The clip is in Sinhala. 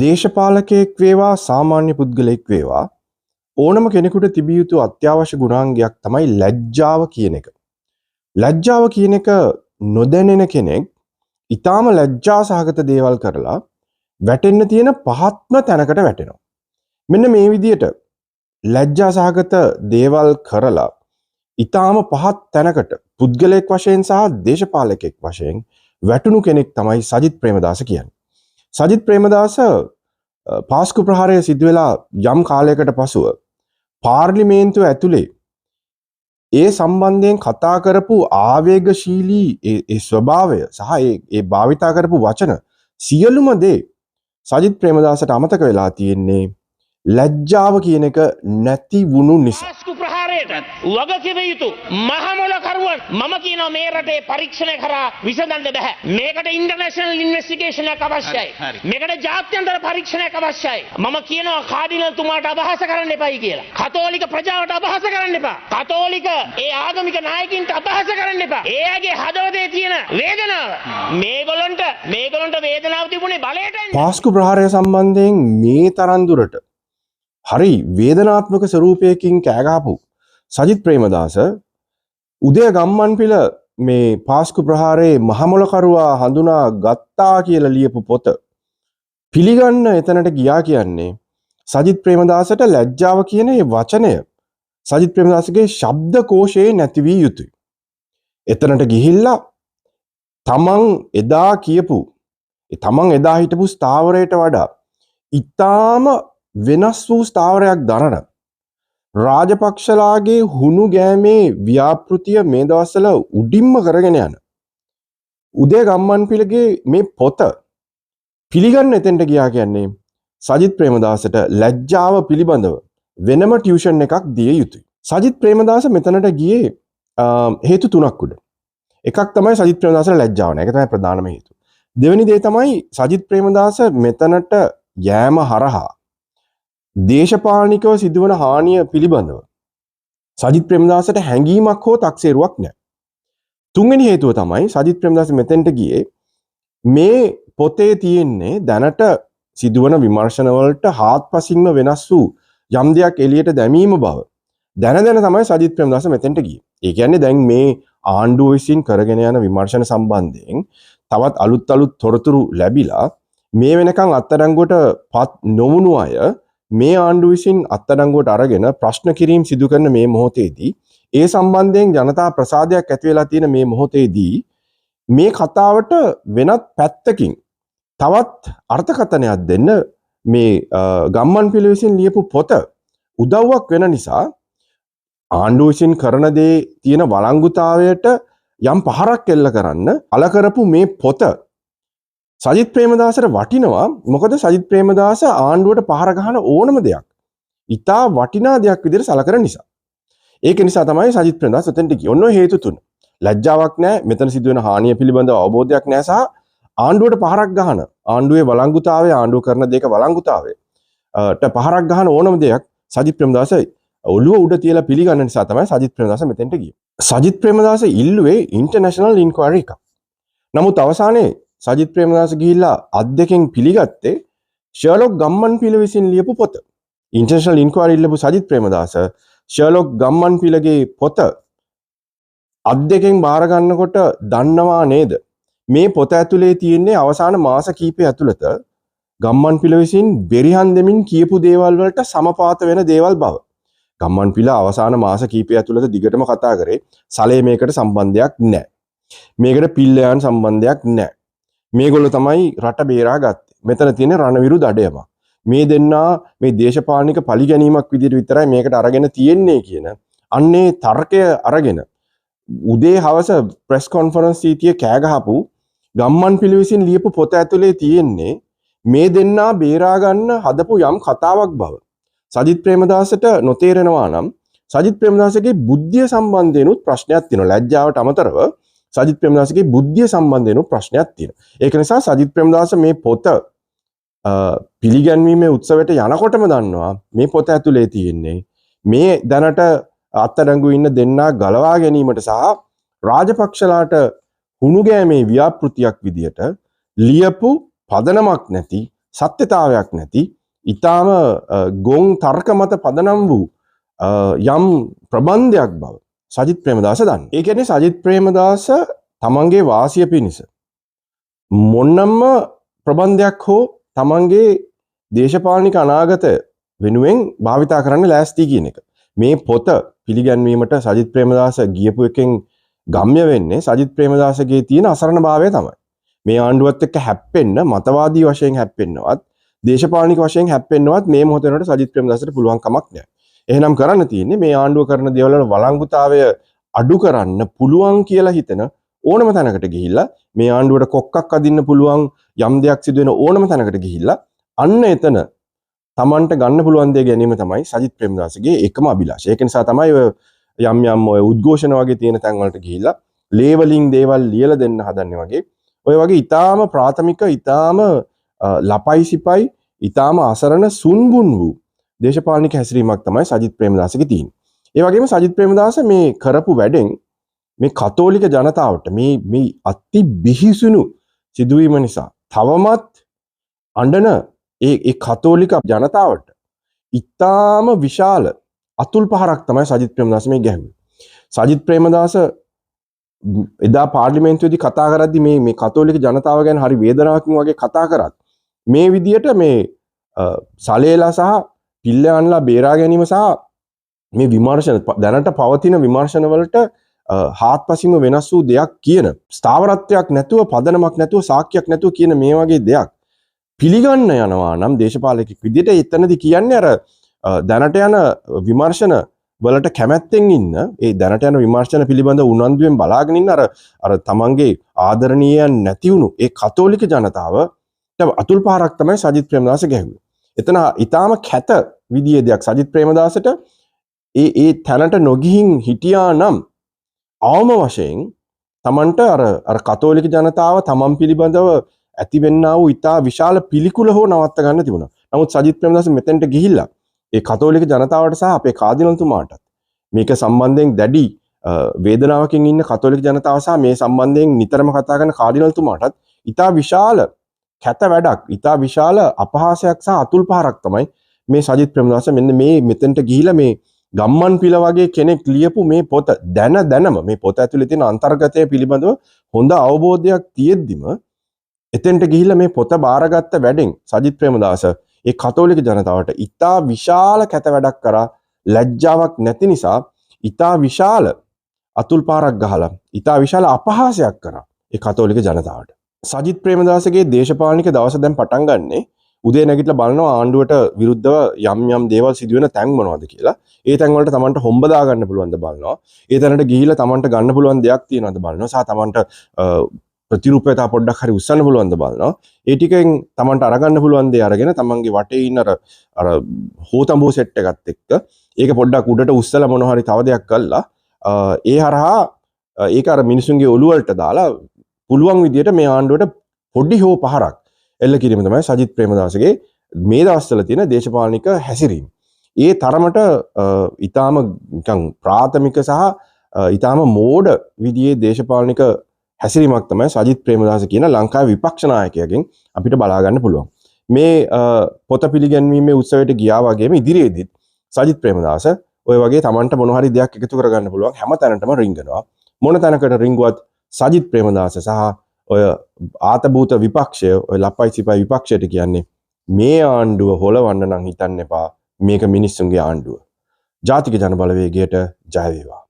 දේශපාලකයෙක් වේවා සාමාන්‍ය පුද්ගලයෙක් වේවා ඕනම කෙනෙකුට තිබිය යුතු අත්‍යවශ්‍ය ගුණාංගයක් තමයි ලැජ්ජාව කියන එක. ලැජ්ජාව කියන එක නොදැනෙන කෙනෙක් ඊටාම ලැජ්ජා සහගත දේවල් කරලා වැටෙන්න තියෙන පහත්ම තැනකට වැටෙනවා. මෙන්න මේ විදිහට ලැජ්ජා සහගත දේවල් කරලා ඊටාම පහත් තැනකට පුද්ගලයෙක් වශයෙන් සහ දේශපාලකයෙක් වශයෙන් වැටුණු කෙනෙක් තමයි සජිත් ප්‍රේමදාස කියන්නේ. සජිත් ප්‍රේමදාස පාස්කු ප්‍රහාරය සිදු වෙලා යම් කාලයකට පසුව පාර්ලිමේන්තුව ඇතුලේ ඒ සම්බන්ධයෙන් කතා කරපු ආවේගශීලී ඒ ස්වභාවය සහ ඒ භාවිතා කරපු වචන සියලුම දේ සජිත් ප්‍රේමදාසට අමතක වෙලා තියෙන්නේ ලැජ්ජාව කියන එක නැති වුණු නිසා. පාස්කු ප්‍රහාරයට වගකිව යුතු මහමොලකරුවන් මම කියනවා මේ රටේ පරීක්ෂණය කරා විසඳන්න බෑ. මේකට ඉන්ටර්නැෂනල් ඉන්වෙස්ටිගේෂන් එකක් අවශ්‍යයි. මේකට ජාත්‍යන්තර පරීක්ෂණයක් අවශ්‍යයි. මම කියනවා කාඩිනල් තුමාට අපහාස කරන්න එපයි කියලා. කතෝලික ප්‍රජාවට අපහාස කරන්න එපා. කතෝලික ඒ ආගමික නායකින්ට අපහාස කරන්න එපා. එයාගේ හදවතේ තියෙන වේදනාව මේගොල්ලන්ට වේදනාව තිබුණේ බලයට. පාස්කු ප්‍රහාරය සම්බන්ධයෙන් මේ තරම් දුරට හරි වේදනාත්මක ස්වරූපයකින් කෑගහපු සජිත් ප්‍රේමදාස උදය ගම්මන්පිල මේ පාස්කු ප්‍රහාරයේ මහමොලකරුවා හඳුනා ගත්තා කියලා ලියපු පොත පිළිගන්න එතනට ගියා කියන්නේ සජිත් ප්‍රේමදාසට ලැජ්ජාව කියන මේ වචනය සජිත් ප්‍රේමදාසගේ ශබ්දකෝෂයේ නැති වී යුතුයි. එතනට ගිහිල්ලා තමන් එදා කියපු තමන් එදා හිටපු ස්ථාවරයට වඩා ඊටාම වෙනස් වූ ස්ථාවරයක් දරන රාජපක්ෂලාගේ හුණු ගෑමේ ව්‍යාපෘතිය මේ දවස්වල උඩින්ම කරගෙන යන උදය ගම්මන්පිලගේ මේ පොත පිළිගන්න එතෙන්ට ගියා කියන්නේ සජිත් ප්‍රේමදාසට ලැජ්ජාව පිළිබඳව වෙනම ටියුෂන් එකක් දිය යුතුයි. සජිත් ප්‍රේමදාස මෙතනට ගියේ හේතු තුනක් උඩ. එකක් තමයි සජිත් ප්‍රේමදාසට ලැජ්ජාව නැහැ. ඒක තමයි ප්‍රධානම හේතුව. දෙවෙනි දේ තමයි සජිත් ප්‍රේමදාස මෙතනට යෑම හරහා දේශපාලනිකව සිදුවන හානිය පිළිබඳව සජිත් ප්‍රේමදාසට හැඟීමක් හෝ තක්සේරුවක් නැහැ. තුන්වෙනි හේතුව තමයි සජිත් ප්‍රේමදාස මෙතෙන්ට ගියේ මේ පොතේ තියෙන්නේ දැනට සිදුවන විමර්ශන වලට හාත්පසින්ම වෙනස් වූ යම් දෙයක් එළියට දැමීම බව දැන තමයි සජිත් ප්‍රේමදාස මෙතෙන්ට ගියේ. ඒ කියන්නේ දැන් මේ ආණ්ඩුව විසින් කරගෙන යන විමර්ශන සම්බන්ධයෙන් තවත් අලුත් තොරතුරු ලැබිලා මේ වෙනකන් අත්අඩංගුවට පත් නොවුණු අය මේ ආණ්ඩුව විසින් අත්අඩංගුවට අරගෙන ප්‍රශ්න කිරීම සිදු කරන මේ මොහොතේදී ඒ සම්බන්ධයෙන් ජනතා ප්‍රසාදයක් ඇති වෙලා තියෙන මේ මොහොතේදී මේ කතාවට වෙනත් පැත්තකින් තවත් අර්ථකථනයක් දෙන්න මේ ගම්මන්පිල විසින් ලියපු පොත උදව්වක් වෙන නිසා ආණ්ඩුව විසින් කරන දේ තියෙන වළංගුතාවයට යම් පහරක් එල්ල කරන්න අල කරපු මේ පොත සජිත් ප්‍රේමදාසට වටිනවා. මොකද සජිත් ප්‍රේමදාස ආණ්ඩුවට පහර ගහන ඕනම දෙයක් ඉතා වටිනා දෙයක් විදිහට සලකන නිසා. ඒක නිසා තමයි සජිත් ප්‍රේමදාස එතෙන්ට ගියේ. ඔන්න ඔය හේතු තුන. ලැජ්ජාවක් නැහැ, මෙතන සිදුවෙන හානිය පිළිබඳව අවබෝධයක් නැහැ සහ ආණ්ඩුවට පහරක් ගහන ආණ්ඩුවේ වළංගුතාවය ආණ්ඩුව කරන දේක වළංගුතාවයට පහරක් ගහන ඕනම දෙයක් සජිත් ප්‍රේමදාස ඔළුව උඩ තියලා පිළිගන්න නිසා තමයි සජිත් ප්‍රේමදාස මෙතෙන්ට ගියේ. සජිත් ප්‍රේමදාස ඉල්ලුවේ ඉන්ටර්නැෂනල් ඉන්ක්වයරි එකක්. නමුත් අවසානයේ සජිත් ප්‍රේමදාස ගිහිල්ලා අද්දකින් පිළිගත්තේ ෂර්ලොක් ගම්මන්පිල විසින් ලියපු පොත. ඉන්ටර්නැෂනල් ඉන්ක්වයරි ඉල්ලපු සජිත් ප්‍රේමදාස ෂර්ලොක් ගම්මන්පිලගේ පොත අද්දකින් බාර ගන්නකොට දන්නවා නේද මේ පොත ඇතුලේ තියෙන්නේ අවසාන මාස කිහිපය ඇතුළත ගම්මන්පිල විසින් බෙරිහන් දෙමින් කියපු දේවල් වලට සමපාත වෙන දේවල් බව. ගම්මන්පිල අවසාන මාස කිහිපය ඇතුළත දිගටම කතා කරේ සලේ මේකට සම්බන්ධයක් නැහැ. මේකට පිල්ලයන් සම්බන්ධයක් නැහැ. මේගොල්ලෝ තමයි රට බේරා ගත්තේ. මෙතන තියෙන රණවිරු දඩයමක්. මේ දෙන්නා මේ දේශපාලනික පරිගැනීමක් විදිහට විතරයි මේකට අරගෙන තියෙන්නේ කියන අන්නේ තර්කය අරගෙන උදේ හවස ප්‍රෙස් කොන්ෆරන්ස් සීතිය කෑ ගහපු ගම්මන්පිල විසින් ලියපු පොත ඇතුලේ තියෙන්නේ මේ දෙන්නා බේරා ගන්න හදපු යම් කතාවක් බව. සජිත් ප්‍රේමදාසට නොතේරෙනවා නම් සජිත් ප්‍රේමදාසගේ බුද්ධිය සම්බන්ධයෙන්ුත් ප්‍රශ්නයක් තියෙනවා. ලැජ්ජාවට අමතරව සජිත් ප්‍රේමදාසගේ බුද්ධිය සම්බන්ධයෙන් ප්‍රශ්නයක් තියෙනවා. ඒක නිසා සජිත් ප්‍රේමදාස මේ පොත පිළිගැන්වීමේ උත්සවයට යනකොටම දන්නවා මේ පොත ඇතුලේ තියෙන්නේ මේ දැනට අත්අඩංගුවේ ඉන්න දෙන්නා ගලවා ගැනීමට සහ රාජපක්ෂලාට හුණු ගෑමේ ව්‍යාපෘතියක් විදියට ලියපු පදනමක් නැති සත්‍යතාවයක් නැති ඊටාම ගොන් තර්ක මත පදනම් වූ යම් ප්‍රබන්ධයක් බව සජිත් ප්‍රේමදාස දන්නේ. ඒ කියන්නේ සජිත් ප්‍රේමදාස තමන්ගේ වාසිය පිණිස මොන්නම්ම ප්‍රබන්ධයක් හෝ තමන්ගේ දේශපාලනික අනාගත වෙනුවෙන් භාවිතා කරන්න ලෑස්ති කියන එක. මේ පොත පිළිගැන්වීමට සජිත් ප්‍රේමදාස ගියපු එකෙන් ගම්‍ය වෙන්නේ සජිත් ප්‍රේමදාසගේ තියෙන අසරණභාවය තමයි. මේ ආණ්ඩුවත් එක්ක හැප්පෙන්න මතවාදී වශයෙන් හැප්පෙන්නවත් දේශපාලනික වශයෙන් හැප්පෙන්නවත් මේ මොහොතේ වෙනකොට සජිත් ප්‍රේමදාසට පුළුවන් කමක් නැහැ. එහෙනම් කරන්න තියෙන්නේ මේ ආණ්ඩුව කරන දේවල් වල වළංගුතාවය අඩු කරන්න පුළුවන් කියලා හිතන ඕනම තැනකට ගිහිල්ලා මේ ආණ්ඩුවට කොක්කක් අදින්න පුළුවන් යම් දෙයක් සිදු වෙන ඕනම තැනකට ගිහිල්ලා අන්න එතන තමන්ට ගන්න පුළුවන් දේ ගැනීම තමයි සජිත් ප්‍රේමදාසගේ එකම අභිලාෂය. ඒක නිසා තමයි යම් ඔය උද්ඝෝෂණ වගේ තියෙන තැන් වලට ගිහිල්ලා ලේබලින් දේවල් ලියලා දෙන්න හදන්නේ වගේ ඔය වගේ ඊටාම ප්‍රාථමික ඊටාම ලපයි සිපයි ඊටාම අසරණ සුන්බුන් වූ දේශපාලනික හැසිරීමක් තමයි සජිත් ප්‍රේමදාසගේ තියෙන්නේ. ඒ වගේම සජිත් ප්‍රේමදාස මේ කරපු වැඩෙන් මේ කතෝලික ජනතාවට මේ අති බිහිසුණු සිදුවීම නිසා තවමත් අඬන ඒ කතෝලික ජනතාවට ඊටාම විශාල අතුල් පහරක් තමයි සජිත් ප්‍රේමදාස මේ ගැහුවේ. සජිත් ප්‍රේමදාස එදා පාර්ලිමේන්තුවේදී කතා කරද්දි මේ කතෝලික ජනතාව ගැන හරි වේදනාවකින් වගේ කතා කරත් මේ විදියට මේ සලේලා සහ පිල්ලයන්ලා බේරා ගැනීම සහ මේ විමර්ශන දැනට පවතින විමර්ශන වලට හාත්පසින්ම වෙනස් වූ දෙයක් කියන ස්ථාවරත්වයක් නැතුව පදනමක් නැතුව සාක්ෂියක් නැතුව කියන මේ වගේ දෙයක් පිළිගන්න යනවා නම් දේශපාලකෙක් විදිහට එතනදී කියන්නේ අර දැනට යන විමර්ශන වලට කැමැත්තෙන් ඉන්න ඒ දැනට යන විමර්ශන පිළිබඳ උනන්දුවෙන් බලාගෙන ඉන්න අර තමන්ගේ ආදරණීයයන් නැති වුණු ඒ කතෝලික ජනතාවට අතුල් පහරක් තමයි සජිත් ප්‍රේමදාස ගැහුවේ. එතන ඊටාම කැත විදියේ දෙයක් සජිත් ප්‍රේමදාසට ඒ තැනට නොගිහින් හිටියා නම් අවම වශයෙන් තමන්ට අර කතෝලික ජනතාව තමන් පිළිබඳව ඇතිවෙන්නා වූ ඉතා විශාල පිළිකුල හෝ නවත්ත ගන්න තිබුණා. නමුත් සජිත් ප්‍රේමදාස මෙතෙන්ට ගිහිල්ලා ඒ කතෝලික ජනතාවට සහ අපේ කාදිනල්තුමාටත් මේක සම්බන්ධයෙන් දැඩි වේදනාවකින් ඉන්න කතෝලික ජනතාව සහ මේ සම්බන්ධයෙන් නිතරම කතා කරන කාදිනල්තුමාටත් ඉතා විශාල කැත වැඩක් ඉතා විශාල අපහාසයක් සහ අතුල් පහරක් තමයි මේ සජිත් ප්‍රේමදාස මෙන්න මේ මෙතෙන්ට ගිහිල්ලා මේ ගම්මන් පිළ වගේ කෙනෙක් ලියපු මේ පොත දැනම මේ පොත ඇතුලේ තියෙන අන්තර්ගතය පිළිබඳව හොඳ අවබෝධයක් තියෙද්දිම එතෙන්ට ගිහිල්ලා මේ පොත බාරගත්ත වැඩෙන් සජිත් ප්‍රේමදාස ඒ කතෝලික ජනතාවට ඉතා විශාල කැත වැඩක් කරා ලැජ්ජාවක් නැති නිසා ඉතා විශාල අතුල් පාරක් ගහලා ඉතා විශාල අපහාසයක් කරා ඒ කතෝලික ජනතාවට. සජිත් ප්‍රේමදාසගේ දේශපාලනික දවස දැන් පටන් ගන්නේ උදේ නැගිටලා බලනවා ආණ්ඩුවට විරුද්ධව යම් දේවල් සිදුවෙන තැන් මොනවද කියලා. ඒ තැන් වලට Tamanට හොම්බ දා ගන්න පුළුවන්ද බලනවා. ඒ තැනට ගිහිල්ලා Tamanට ගන්න පුළුවන් දෙයක් තියෙනවද බලනවා. සහ Tamanට ප්‍රතිරූපයතා පොඩ්ඩක් හරි උස්සන්න පුළුවන්ද බලනවා. ඒ ටිකෙන් Tamanට අරගන්න පුළුවන් දේ අරගෙන Tamanගේ වටේ ඉන්න අර හෝතඹෝ සෙට් එකත් එක්ක ඒක පොඩ්ඩක් උඩට උස්සලා මොනවා හරි තව දෙයක් කළා. ඒ හරහා ඒක අර මිනිසුන්ගේ ඔළුව වලට දාලා පුළුවන් විදියට මේ ආණ්ඩුවට පොඩි හෝ පහරක් එල්ල කිරීම තමයි සජිත් ප්‍රේමදාසගේ මේ දවස්වල තියෙන දේශපාලනික හැසිරීම. ඒ තරමට ඊටාම නිකන් ප්‍රාථමික සහ ඊටාම මෝඩ විදියේ දේශපාලනික හැසිරීමක් තමයි සජිත් ප්‍රේමදාස කියන ලංකාවේ විපක්ෂ නායකයාගෙන් අපිට බලා ගන්න පුළුවන්. මේ පොත පිළිගැන්වීමේ උත්සවයට ගියා වගේම ඉදිරියේදීත් සජිත් ප්‍රේමදාස ඔය වගේ Tamanට මොන හරි දෙයක් එකතු කරගන්න පුළුවන් හැම තැනටම රිංගනවා. මොන තැනකට රිංගුවත් සජිත් ප්‍රේමදාස සහ ඔය ආතබූත විපක්ෂය ඔය ලපයි සිපයි විපක්ෂයට කියන්නේ මේ ආණ්ඩුව හොලවන්න නම් හිතන්න එපා. මේක මිනිස්සුන්ගේ ආණ්ඩුව. ජාතික ජන බලවේගයට ජය වේවා.